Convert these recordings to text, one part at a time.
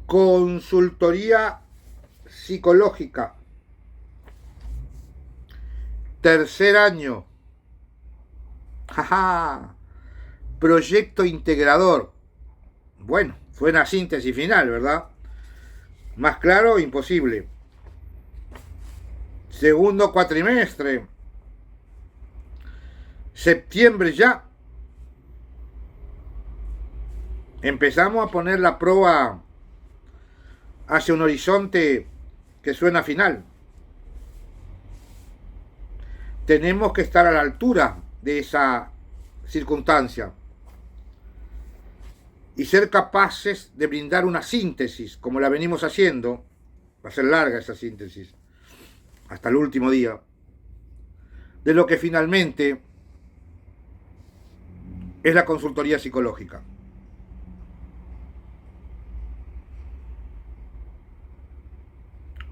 Consultoría psicológica. Tercer año. Jaja. Proyecto integrador. Bueno, fue una síntesis final, ¿verdad? Más claro, imposible. Segundo cuatrimestre. Septiembre ya. Empezamos a poner la prueba hacia un horizonte que suena final. Tenemos que estar a la altura de esa circunstancia y ser capaces de brindar una síntesis, como la venimos haciendo. Va a ser larga esa síntesis, hasta el último día, de lo que finalmente es la consultoría psicológica.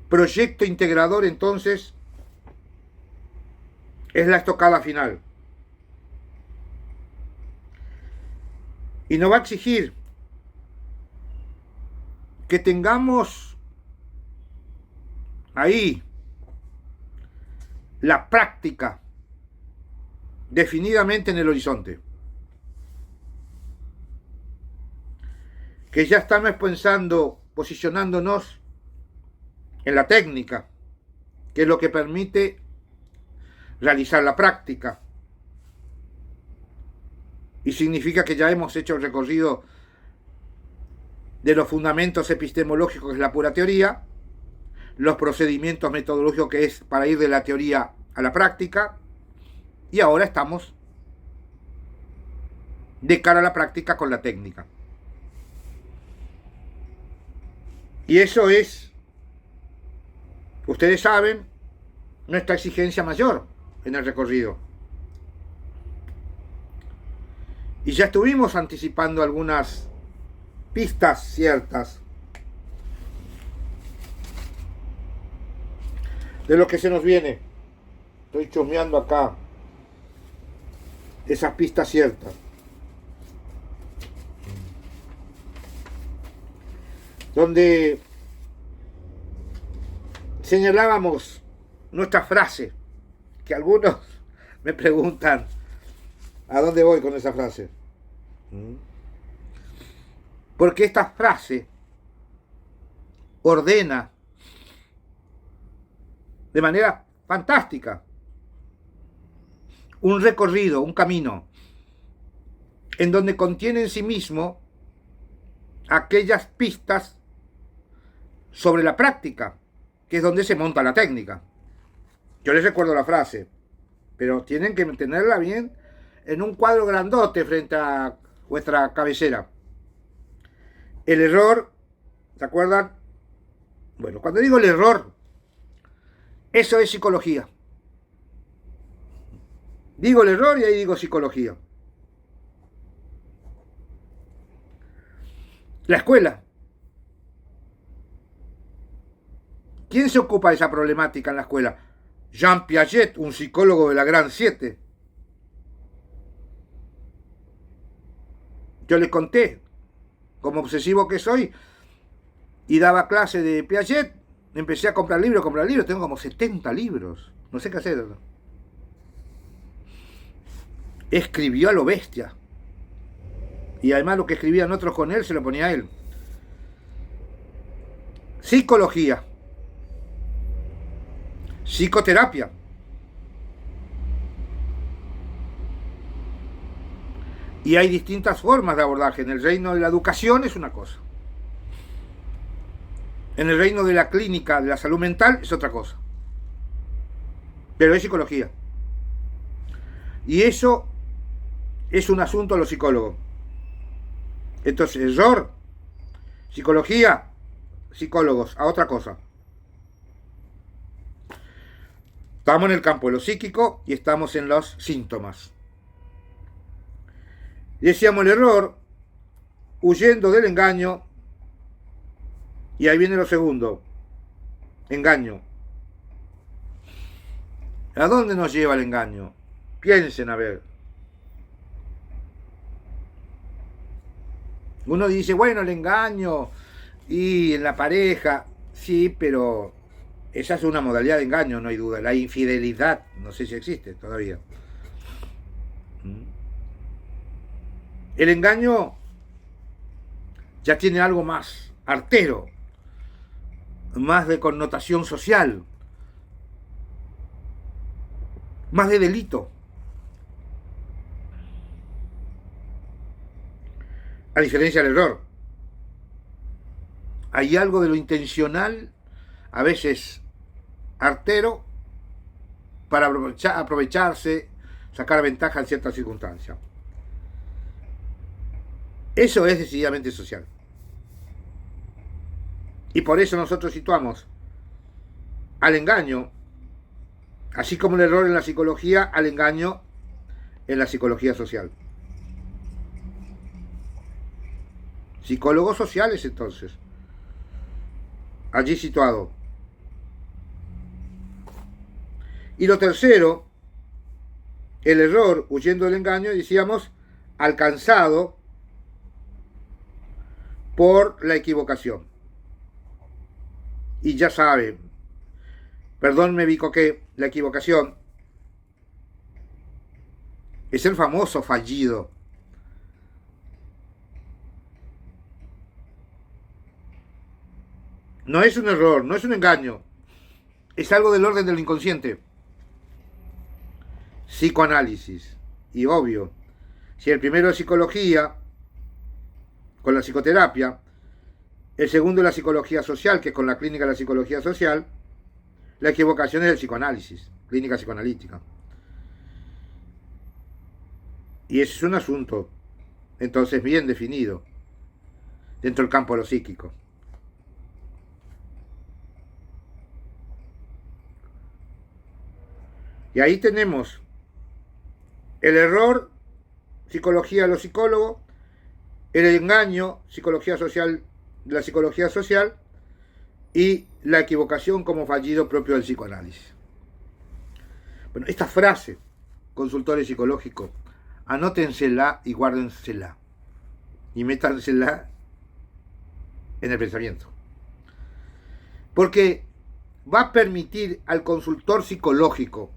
Proyecto integrador, entonces, es la estocada final. Y nos va a exigir que tengamos ahí la práctica definidamente en el horizonte. Que ya estamos pensando, posicionándonos en la técnica, que es lo que permite realizar la práctica. Y significa que ya hemos hecho el recorrido de los fundamentos epistemológicos, que es la pura teoría, los procedimientos metodológicos, que es para ir de la teoría a la práctica, y ahora estamos de cara a la práctica con la técnica. Y eso es, ustedes saben, nuestra exigencia mayor en el recorrido. Y ya estuvimos anticipando algunas pistas ciertas de lo que se nos viene. Estoy chusmeando acá esas pistas ciertas. Donde señalábamos nuestra frase, que algunos me preguntan ¿a dónde voy con esa frase? Porque esta frase ordena de manera fantástica un recorrido, un camino, en donde contiene en sí mismo aquellas pistas sobre la práctica, que es donde se monta la técnica. Yo les recuerdo la frase, pero tienen que tenerla bien en un cuadro grandote frente a vuestra cabecera. El error, ¿se acuerdan? Bueno, cuando digo el error, eso es psicología. Digo el error y ahí digo psicología. La escuela. ¿Quién se ocupa de esa problemática en la escuela? Jean Piaget, un psicólogo de la Gran 7. Yo les conté, como obsesivo que soy, y daba clase de Piaget, empecé a comprar libros, tengo como 70 libros, no sé qué hacer. Escribió a lo bestia, y además lo que escribían otros con él se lo ponía a él. Psicología, psicoterapia, y hay distintas formas de abordaje. En el reino de la educación es una cosa, en el reino de la clínica, de la salud mental, es otra cosa, pero es psicología, y eso es un asunto de los psicólogos. Entonces, error, psicología, psicólogos, a otra cosa. Estamos en el campo de lo psíquico y estamos en los síntomas. Decíamos el error, huyendo del engaño, y ahí viene lo segundo, engaño. ¿A dónde nos lleva el engaño? Piensen a ver. Uno dice, bueno, el engaño Y en la pareja, sí, pero esa es una modalidad de engaño, no hay duda. La infidelidad, no sé si existe todavía. El engaño ya tiene algo más artero, más de connotación social, más de delito. A diferencia del error. Hay algo de lo intencional, a veces artero, para aprovecharse, sacar ventaja en ciertas circunstancias. Eso es decididamente social. Y por eso nosotros situamos al engaño, así como el error en la psicología, al engaño en la psicología social. Psicólogos sociales, entonces, allí situado. Y lo tercero, el error, huyendo del engaño, decíamos, alcanzado por la equivocación. Y ya saben, perdón, me bicoqué, la equivocación es el famoso fallido. No es un error, no es un engaño, es algo del orden del inconsciente. Psicoanálisis. Y obvio, si el primero es psicología, con la psicoterapia, el segundo es la psicología social, que es con la clínica de la psicología social, la equivocación es el psicoanálisis, clínica psicoanalítica. Y ese es un asunto, entonces, bien definido, dentro del campo de lo psíquico. Y ahí tenemos el error, psicología de los psicólogos, el engaño, psicología social, la psicología social, y la equivocación como fallido propio del psicoanálisis. Bueno, esta frase, consultores psicológicos, anótensela y guárdensela. Y métansela en el pensamiento. Porque va a permitir al consultor psicológico,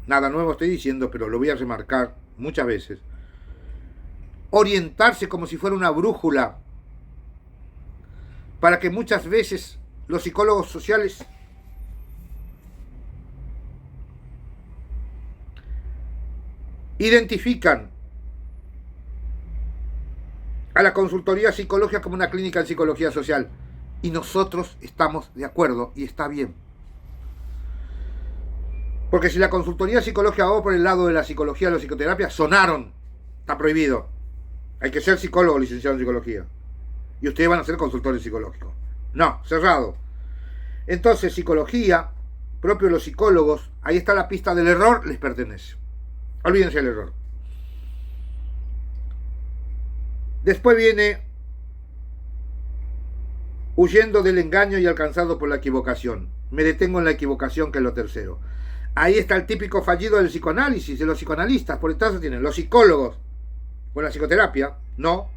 nada nuevo estoy diciendo, pero lo voy a remarcar muchas veces, orientarse como si fuera una brújula, para que muchas veces los psicólogos sociales identifican a la consultoría psicológica como una clínica en psicología social. Y nosotros estamos de acuerdo y está bien. Porque si la consultoría psicológica va por el lado de la psicología de la psicoterapia, sonaron. Está prohibido. Hay que ser psicólogo licenciado en psicología. Y ustedes van a ser consultores psicológicos. No, cerrado. Entonces, psicología, propio de los psicólogos, ahí está la pista del error, les pertenece. Olvídense del error. Después viene huyendo del engaño y alcanzado por la equivocación. Me detengo en la equivocación, que es lo tercero. Ahí está el típico fallido del psicoanálisis, de los psicoanalistas. Por eso tienen los psicólogos con la psicoterapia, no.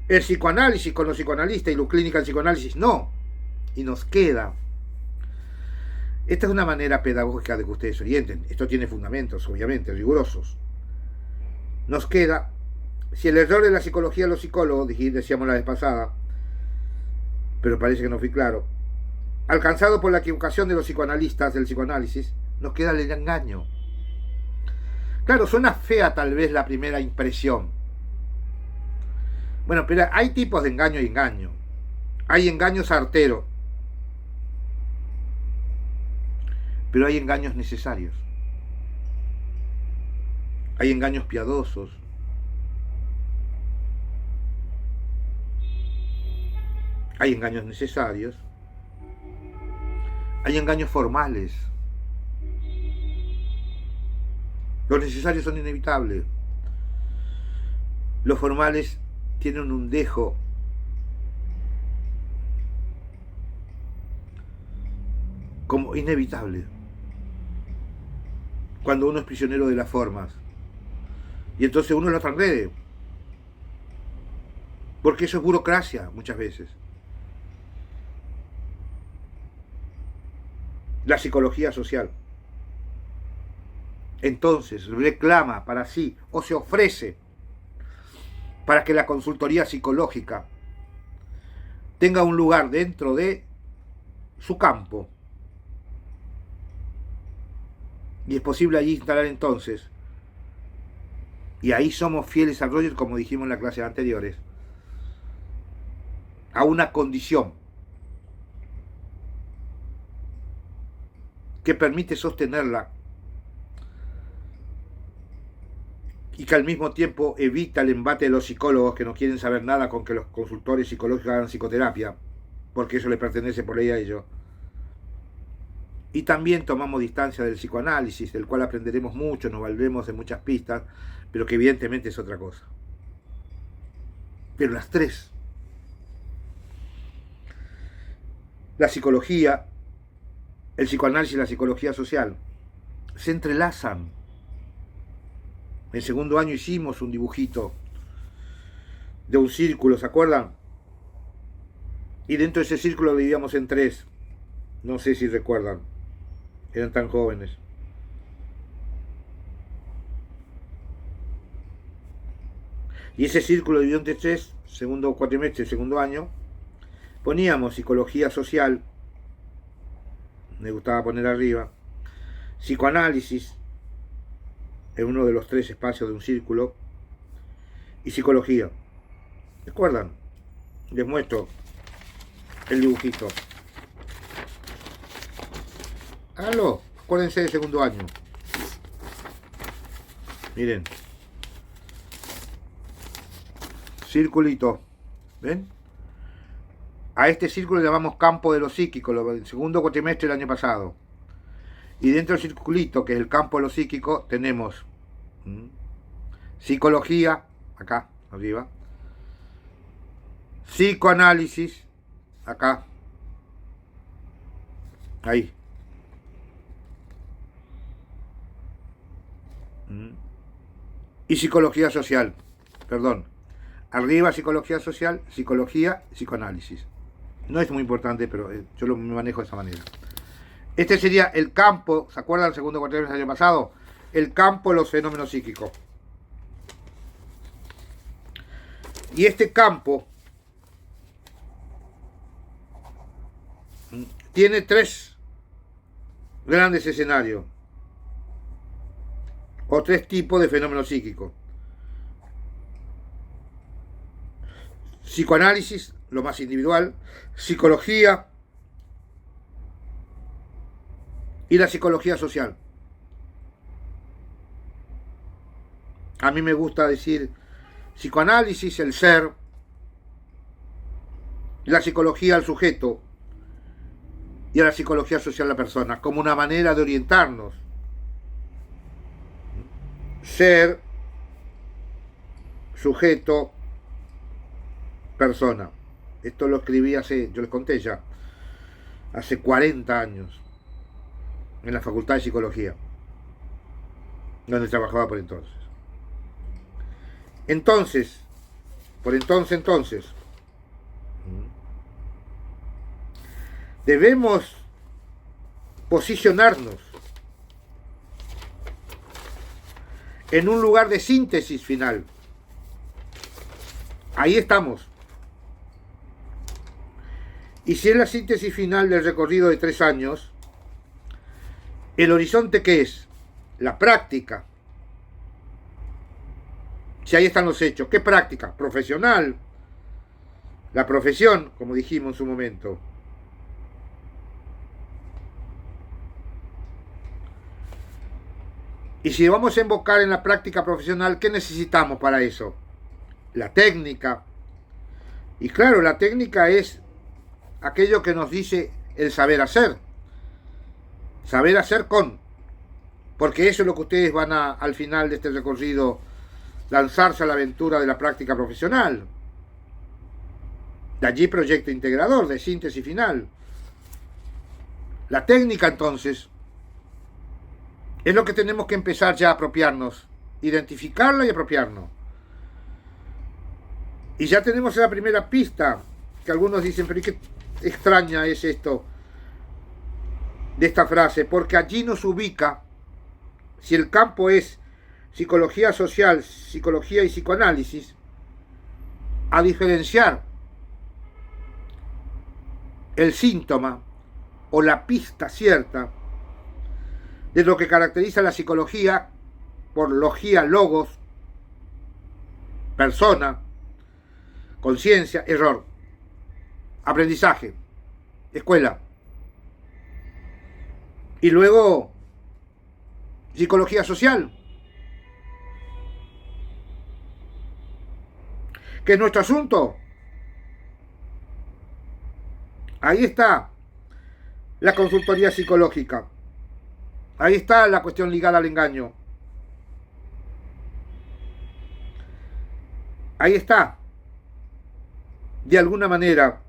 El psicoanálisis con los psicoanalistas y la clínica del psicoanálisis, no. Y nos queda. Esta es una manera pedagógica de que ustedes orienten. Esto tiene fundamentos, obviamente, rigurosos. Nos queda, si el error de la psicología de los psicólogos, decíamos la vez pasada, pero parece que no fui claro, alcanzado por la equivocación de los psicoanalistas del psicoanálisis, nos queda el engaño. Claro, suena fea tal vez la primera impresión. Bueno, pero hay tipos de engaño y engaño. Hay engaños arteros, pero hay engaños necesarios. Hay engaños piadosos. Hay engaños necesarios. Hay engaños formales. Los necesarios son inevitables. Los formales tienen un dejo como inevitable cuando uno es prisionero de las formas, y entonces uno lo transgrede, porque eso es burocracia muchas veces. la psicología social. Entonces reclama para sí o se ofrece para que la consultoría psicológica tenga un lugar dentro de su campo. Y es posible allí instalar entonces, y ahí somos fieles a Roger, como dijimos en las clases anteriores, a una condición que permite sostenerla y que al mismo tiempo evita el embate de los psicólogos que no quieren saber nada con que los consultores psicológicos hagan psicoterapia, porque eso les pertenece por ley a ellos. Y también tomamos distancia del psicoanálisis, del cual aprenderemos mucho, nos valdremos de muchas pistas, pero que evidentemente es otra cosa. Pero las tres, la psicología, el psicoanálisis y la psicología social, se entrelazan. En segundo año hicimos un dibujito de un círculo, ¿se acuerdan? Y dentro de ese círculo lo dividíamos en tres. No sé si recuerdan. Eran tan jóvenes. Y ese círculo dividido entre tres, segundo cuatrimestre, segundo año, poníamos psicología social, me gustaba poner arriba, psicoanálisis, en uno de los tres espacios de un círculo, y psicología. ¿Recuerdan? Les muestro el dibujito. Háganlo, acuérdense del segundo año. Miren. Circulito. ¿Ven? A este círculo le llamamos campo de lo psíquico, el segundo cuatrimestre del año pasado. Y dentro del circulito, que es el campo de lo psíquico, tenemos psicología, acá, arriba. Psicoanálisis, acá. Ahí. Y psicología social, perdón. Arriba psicología social, psicología, psicoanálisis. No es muy importante, pero yo lo manejo de esa manera. Este sería el campo, ¿se acuerdan el segundo cuatrimestre del año pasado? El campo de los fenómenos psíquicos. Y este campo tiene tres grandes escenarios o tres tipos de fenómenos psíquicos. Psicoanálisis, lo más individual, psicología y la psicología social. A mí me gusta decir psicoanálisis, el ser, la psicología, el sujeto, y a la psicología social, la persona, como una manera de orientarnos. Ser, sujeto, persona. Esto lo escribí yo les conté ya, hace 40 años, en la Facultad de Psicología, donde trabajaba por entonces. Entonces, debemos posicionarnos en un lugar de síntesis final. Ahí estamos. Y si es la síntesis final del recorrido de 3 años, ¿el horizonte qué es? La práctica. Si ahí están los hechos. ¿Qué práctica? Profesional. La profesión, como dijimos en su momento. Y si vamos a invocar en la práctica profesional, ¿qué necesitamos para eso? La técnica. Y claro, la técnica es aquello que nos dice el saber hacer. Saber hacer porque eso es lo que ustedes van a, al final de este recorrido, lanzarse a la aventura de la práctica profesional. De allí proyecto integrador, de síntesis final. La técnica, entonces, es lo que tenemos que empezar ya a apropiarnos, identificarla y apropiarnos. Y ya tenemos la primera pista, que algunos dicen, pero ¿qué extraña es esto de esta frase, porque allí nos ubica, si el campo es psicología social, psicología y psicoanálisis, a diferenciar el síntoma o la pista cierta de lo que caracteriza la psicología por logía, logos, persona, conciencia, error, aprendizaje, escuela. Y luego, psicología social, que es nuestro asunto. Ahí está la consultoría psicológica. Ahí está la cuestión ligada al engaño. Ahí está, de alguna manera,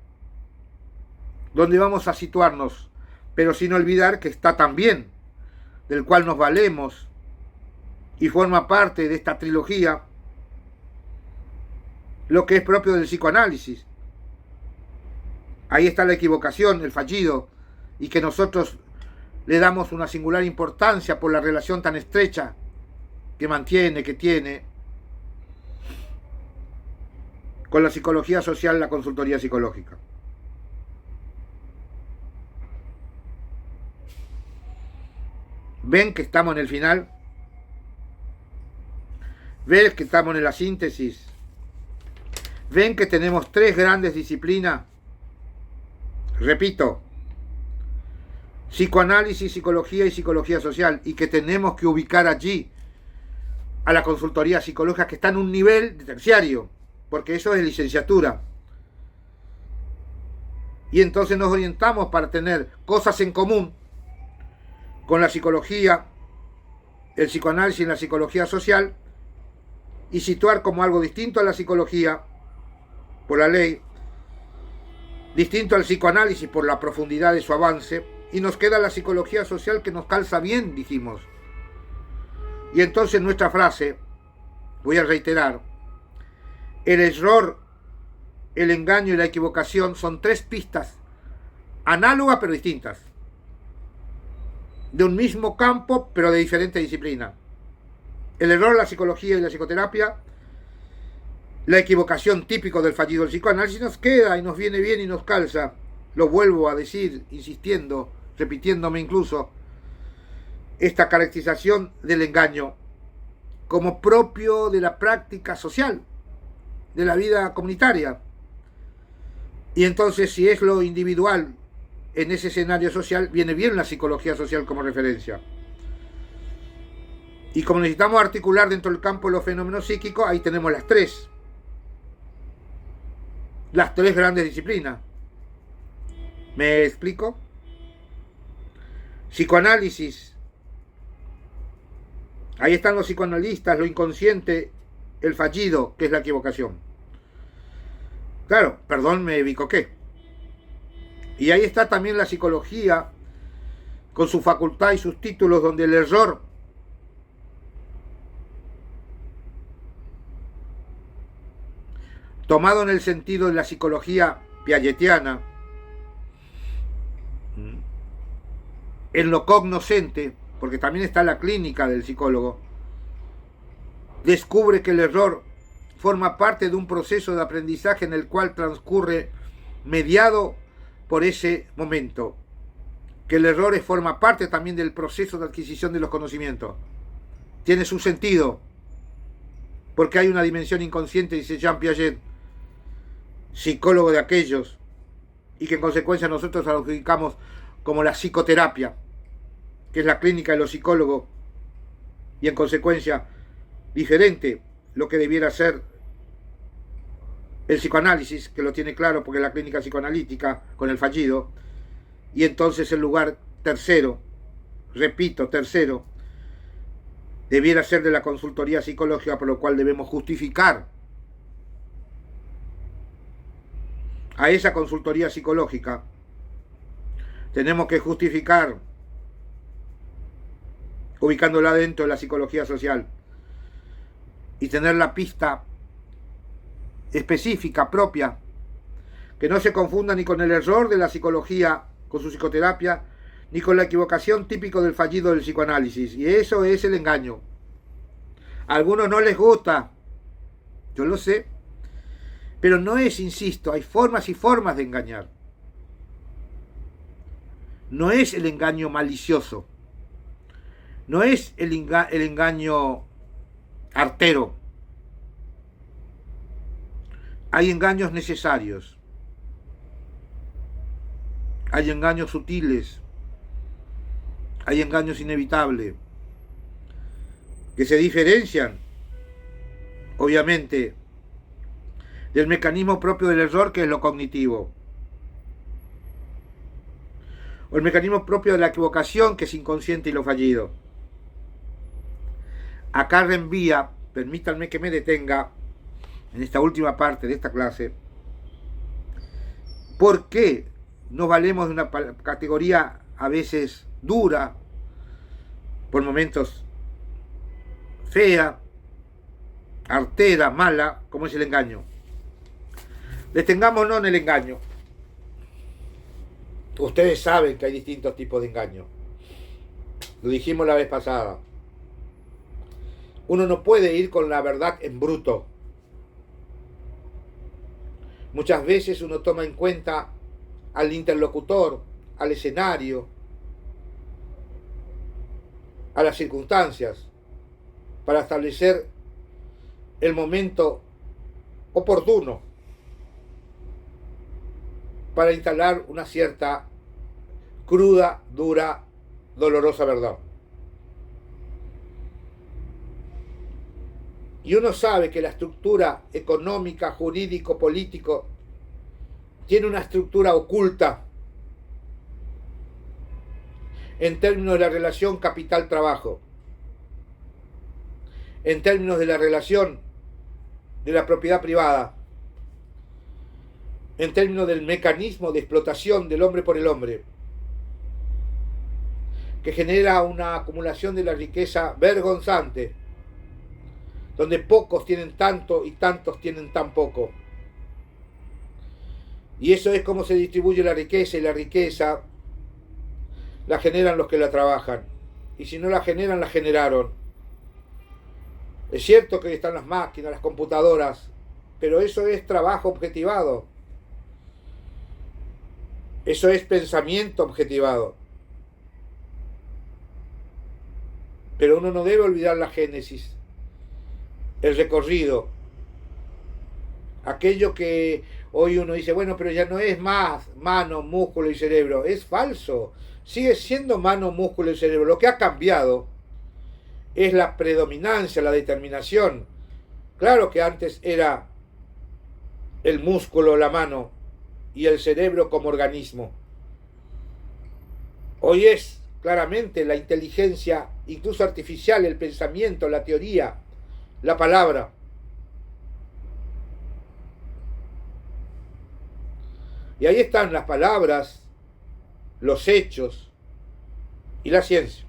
donde vamos a situarnos, pero sin olvidar que está también, del cual nos valemos y forma parte de esta trilogía, lo que es propio del psicoanálisis. Ahí está la equivocación, el fallido, y que nosotros le damos una singular importancia por la relación tan estrecha que mantiene, que tiene con la psicología social, la consultoría psicológica. ¿Ven que estamos en el final? ¿Ven que estamos en la síntesis? ¿Ven que tenemos tres grandes disciplinas? Repito, psicoanálisis, psicología y psicología social, y que tenemos que ubicar allí a la consultoría psicológica, que está en un nivel de terciario, porque eso es licenciatura. Y entonces nos orientamos para tener cosas en común con la psicología, el psicoanálisis y la psicología social, y situar como algo distinto a la psicología, por la ley, distinto al psicoanálisis por la profundidad de su avance, y nos queda la psicología social que nos calza bien, dijimos. Y entonces nuestra frase, voy a reiterar, el error, el engaño y la equivocación son tres pistas análogas pero distintas, de un mismo campo pero de diferente disciplina. El error, la psicología y la psicoterapia, la equivocación típico del fallido del psicoanálisis, nos queda y nos viene bien y nos calza. Lo vuelvo a decir, insistiendo, repitiéndome incluso, esta caracterización del engaño como propio de la práctica social, de la vida comunitaria. Y entonces, si es lo individual en ese escenario social, viene bien la psicología social como referencia. Y como necesitamos articular dentro del campo de los fenómenos psíquicos, ahí tenemos las tres grandes disciplinas. ¿Me explico? Psicoanálisis. Ahí están los psicoanalistas, lo inconsciente, el fallido, que es la equivocación. Claro, perdón, me bicoqué. Y ahí está también la psicología, con su facultad y sus títulos, donde el error tomado en el sentido de la psicología piagetiana, en lo cognoscente, porque también está la clínica del psicólogo, descubre que el error forma parte de un proceso de aprendizaje en el cual transcurre mediado por ese momento, que el error forma parte también del proceso de adquisición de los conocimientos. Tiene su sentido, porque hay una dimensión inconsciente, dice Jean Piaget, psicólogo de aquellos, y que en consecuencia nosotros lo adjudicamos como la psicoterapia, que es la clínica de los psicólogos, y en consecuencia diferente lo que debiera ser el psicoanálisis, que lo tiene claro porque es la clínica psicoanalítica con el fallido, y entonces el lugar tercero, repito, tercero, debiera ser de la consultoría psicológica, por lo cual debemos justificar a esa consultoría psicológica. Tenemos que justificar ubicándola dentro de la psicología social y tener la pista específica, propia, que no se confunda ni con el error de la psicología con su psicoterapia, ni con la equivocación típico del fallido del psicoanálisis. Y eso es el engaño. A algunos no les gusta, yo lo sé, pero no es, insisto, hay formas y formas de engañar. No es el engaño malicioso, no es el engaño artero. Hay engaños necesarios, hay engaños sutiles, hay engaños inevitables, que se diferencian, obviamente, del mecanismo propio del error, que es lo cognitivo, o el mecanismo propio de la equivocación, que es inconsciente y lo fallido. Acá reenvía, permítanme que me detenga en esta última parte de esta clase, ¿por qué nos valemos de una categoría a veces dura, por momentos fea, artera, mala, como es el engaño? Detengámonos en el engaño. Ustedes saben que hay distintos tipos de engaño. Lo dijimos la vez pasada. Uno no puede ir con la verdad en bruto. Muchas veces uno toma en cuenta al interlocutor, al escenario, a las circunstancias, para establecer el momento oportuno para instalar una cierta cruda, dura, dolorosa verdad. Y uno sabe que la estructura económica, jurídico, político, tiene una estructura oculta en términos de la relación capital-trabajo, en términos de la relación de la propiedad privada, en términos del mecanismo de explotación del hombre por el hombre, que genera una acumulación de la riqueza vergonzante, donde pocos tienen tanto y tantos tienen tan poco. Y eso es como se distribuye la riqueza, y la riqueza la generan los que la trabajan. Y si no la generan, la generaron. Es cierto que están las máquinas, las computadoras, pero eso es trabajo objetivado. Eso es pensamiento objetivado. Pero uno no debe olvidar la génesis, el recorrido, aquello que hoy uno dice, bueno, pero ya no es más mano, músculo y cerebro. Es falso, sigue siendo mano, músculo y cerebro. Lo que ha cambiado es la predominancia, la determinación. Claro que antes era el músculo, la mano, y el cerebro como organismo. Hoy es claramente la inteligencia, incluso artificial, el pensamiento, la teoría, la palabra. Y ahí están las palabras, los hechos y la ciencia.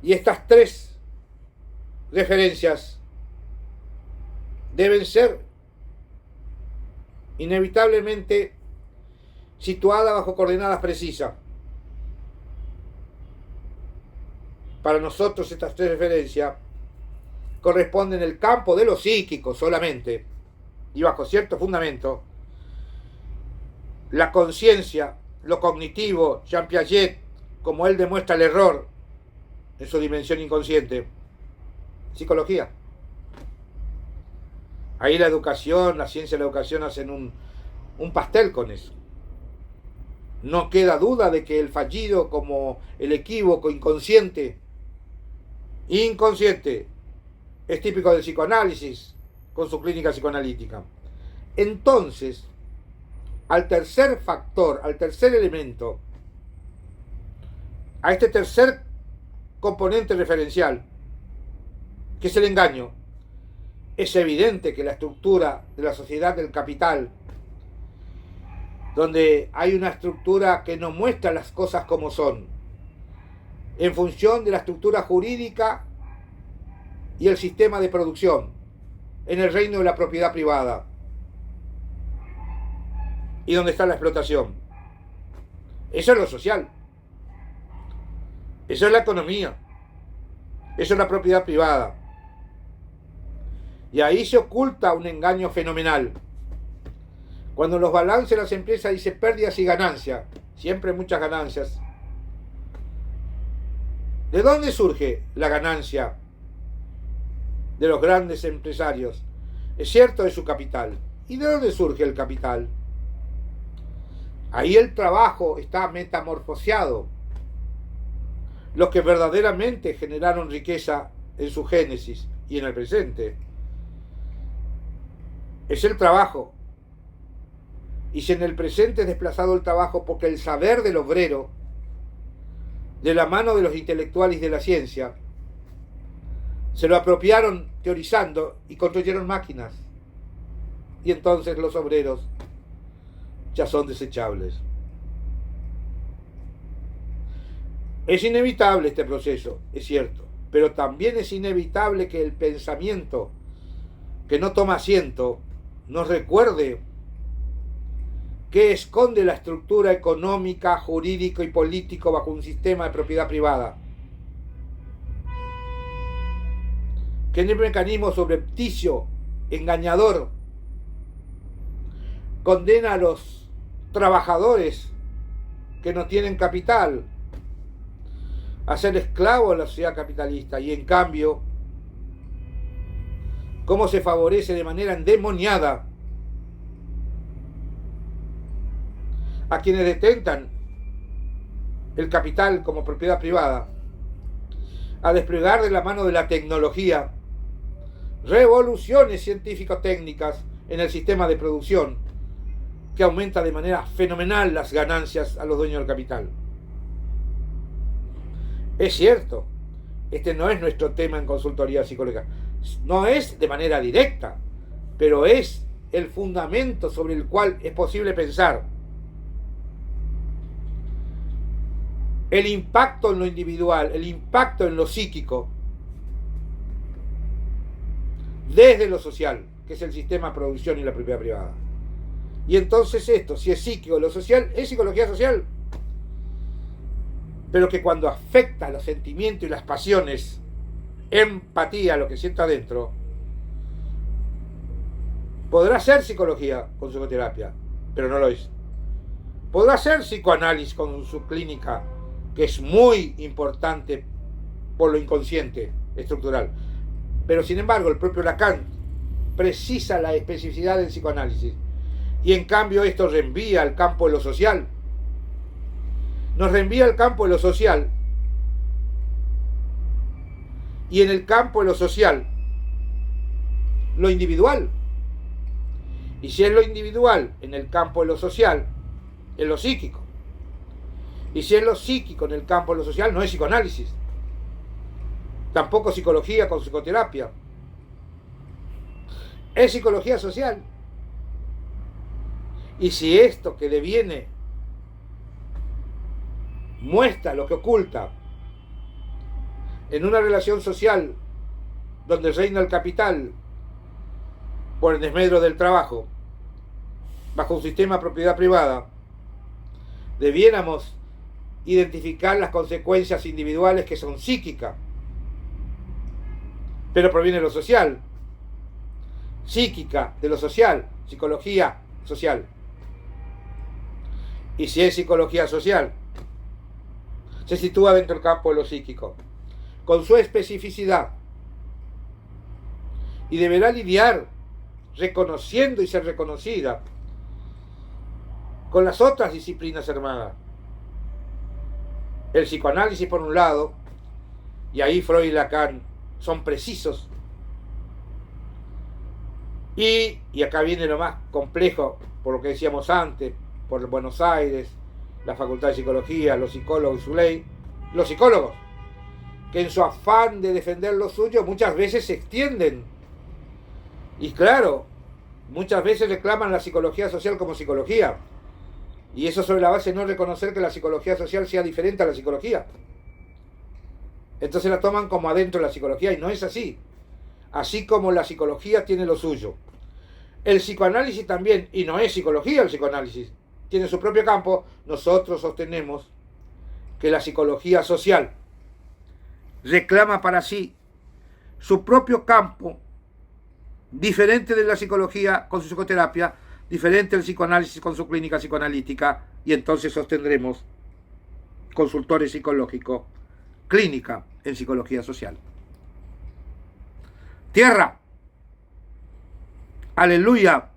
Y estas tres referencias deben ser inevitablemente situadas bajo coordenadas precisas. Para nosotros estas tres referencias corresponden el campo de lo psíquico solamente, y bajo cierto fundamento, la conciencia, lo cognitivo, Jean Piaget, como él demuestra el error en su dimensión inconsciente, psicología. Ahí la educación, la ciencia y la educación hacen un pastel con eso. No queda duda de que el fallido, como el equívoco inconsciente, es típico del psicoanálisis con su clínica psicoanalítica. Entonces, al tercer factor, al tercer elemento, a este tercer componente referencial, que es el engaño, es evidente que la estructura de la sociedad del capital, donde hay una estructura que nos muestra las cosas como son, en función de la estructura jurídica y el sistema de producción, en el reino de la propiedad privada, y donde está la explotación. Eso es lo social. Eso es la economía. Eso es la propiedad privada. Y ahí se oculta un engaño fenomenal. Cuando los balances de las empresas dicen pérdidas y ganancias, siempre muchas ganancias. ¿De dónde surge la ganancia de los grandes empresarios? Es cierto, de su capital. ¿Y de dónde surge el capital? Ahí el trabajo está metamorfoseado. Los que verdaderamente generaron riqueza en su génesis y en el presente es el trabajo. Y si en el presente es desplazado el trabajo porque el saber del obrero, de la mano de los intelectuales de la ciencia, se lo apropiaron teorizando y construyeron máquinas. Y entonces los obreros ya son desechables. Es inevitable este proceso, es cierto, pero también es inevitable que el pensamiento que no toma asiento nos recuerde que esconde la estructura económica, jurídico y político bajo un sistema de propiedad privada. Que en el mecanismo subrepticio, engañador, condena a los trabajadores que no tienen capital a ser esclavos de la sociedad capitalista, y en cambio, cómo se favorece de manera endemoniada a quienes detentan el capital como propiedad privada, a desplegar de la mano de la tecnología revoluciones científico-técnicas en el sistema de producción que aumenta de manera fenomenal las ganancias a los dueños del capital. Es cierto, este no es nuestro tema en consultoría psicológica, no es de manera directa, pero es el fundamento sobre el cual es posible pensar. El impacto en lo individual, el impacto en lo psíquico, desde lo social, que es el sistema de producción y la propiedad privada. Y entonces esto, si es psíquico, lo social, es psicología social. Pero que cuando afecta los sentimientos y las pasiones, empatía, lo que siento adentro, podrá ser psicología con psicoterapia, pero no lo es. Podrá ser psicoanálisis con su clínica, que es muy importante por lo inconsciente estructural. Pero sin embargo, el propio Lacan precisa la especificidad del psicoanálisis. Y en cambio esto reenvía al campo de lo social. Nos reenvía al campo de lo social. Y en el campo de lo social, lo individual. Y si es lo individual en el campo de lo social, es lo psíquico. Y si es lo psíquico en el campo de lo social, no es psicoanálisis. Tampoco psicología con psicoterapia. Es psicología social. Y si esto que deviene muestra lo que oculta en una relación social donde reina el capital por el desmedro del trabajo, bajo un sistema de propiedad privada, debiéramos identificar las consecuencias individuales que son psíquicas, pero proviene de lo social, psíquica de lo social, psicología social. Y si es psicología social, se sitúa dentro del campo de lo psíquico, con su especificidad, y deberá lidiar reconociendo y ser reconocida con las otras disciplinas hermanas. El psicoanálisis por un lado, y ahí Freud y Lacan son precisos, y acá viene lo más complejo, por lo que decíamos antes, por Buenos Aires, la Facultad de Psicología, los psicólogos y su ley, los psicólogos, que en su afán de defender lo suyo muchas veces se extienden. Y claro, muchas veces reclaman la psicología social como psicología. Y eso sobre la base de no reconocer que la psicología social sea diferente a la psicología. Entonces la toman como adentro de la psicología, y no es así. Así como la psicología tiene lo suyo. El psicoanálisis también, y no es psicología el psicoanálisis, tiene su propio campo, nosotros sostenemos que la psicología social reclama para sí su propio campo, diferente de la psicología con su psicoterapia, diferente del psicoanálisis con su clínica psicoanalítica, y entonces sostendremos consultorio psicológico, clínica en psicología social. Tierra, aleluya,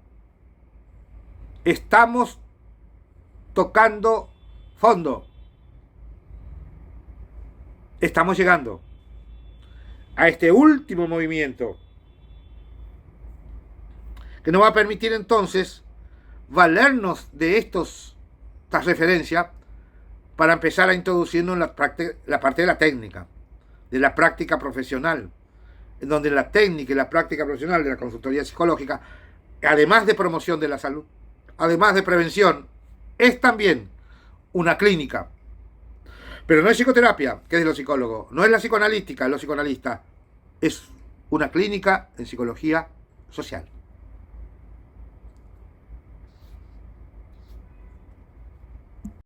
estamos tocando fondo. Estamos llegando a este último movimiento que nos va a permitir entonces valernos de estas referencias para empezar a introducirnos en la parte de la técnica, de la práctica profesional, en donde la técnica y la práctica profesional de la consultoría psicológica, además de promoción de la salud, además de prevención, es también una clínica. Pero no es psicoterapia, que es de los psicólogos, no es la psicoanalítica, de los psicoanalistas, es una clínica en psicología social.